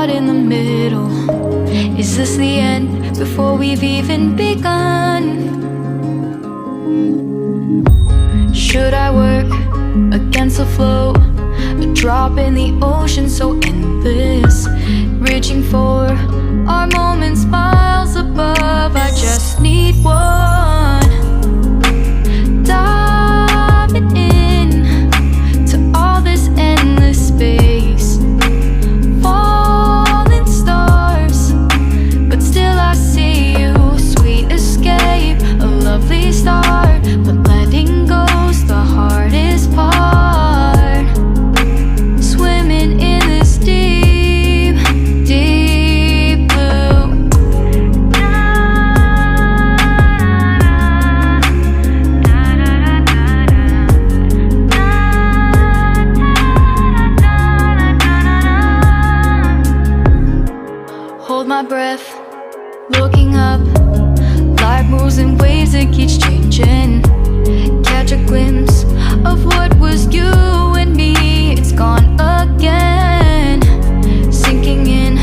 caught in the middle. Is this the end before we've even begun? Should I work against the flow? A drop in the ocean so endless, reaching for our moments miles above. I just need one. Diving in to all this endless space, falling stars, but still I see you. Sweet escape, a lovely start, but letting go's the hardest part. Swimming in this deep, deep blue. Hold my breath, looking up. Life moves in waves that keeps changing. Catch a glimpse of what was you and me. It's gone again. Sinking in,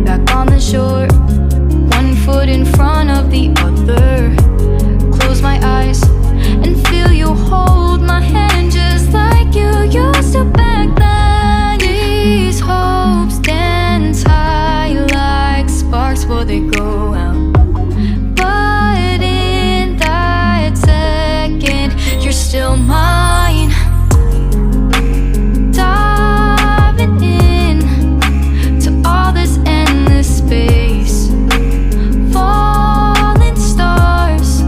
back on the shore. One foot in front of the other. Close my eyes and feel you hold my hand just like you used to back then. These hopes dance high like sparks before they go out. But in that second, you're still mine. Diving in to all this endless space, falling stars,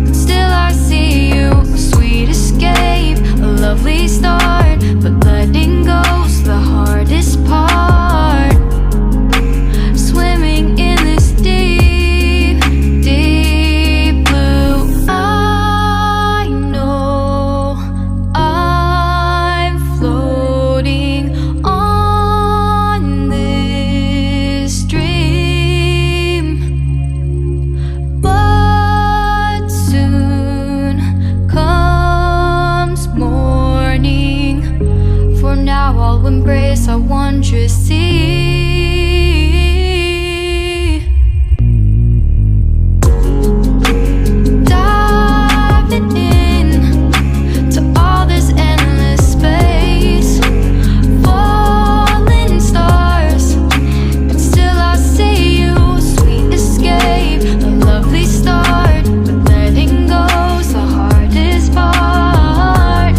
but still I see you. A sweet escape, a lovely start, but letting go's the hardest part. Swimming in this deep, deep blue. I know I'm floating on this dream, but soon comes morning. For now I'll embrace our wondrous sea. Diving in to all this endless space, falling stars, but still I see you. Sweet escape, a lovely start, but letting go's the hardest part.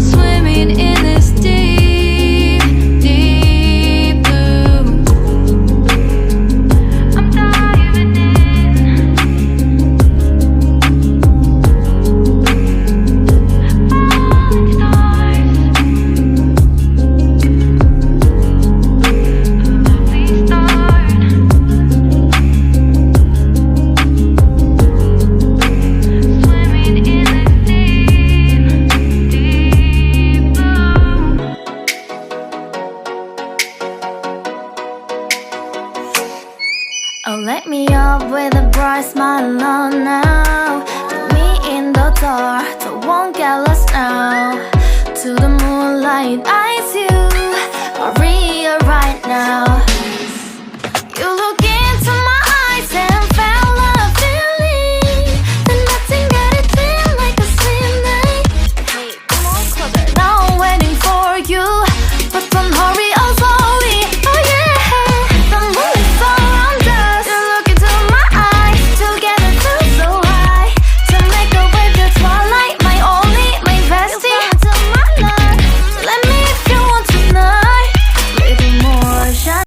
Swimming in this deep, deep blue. I'm diving in. Falling stars, lovely start. Swimming in this deep, deep blue. Oh, let me up with a bright smile on now. Put me in the dark, so won't get lost now. To the moonlight, eyes you, Maria right now.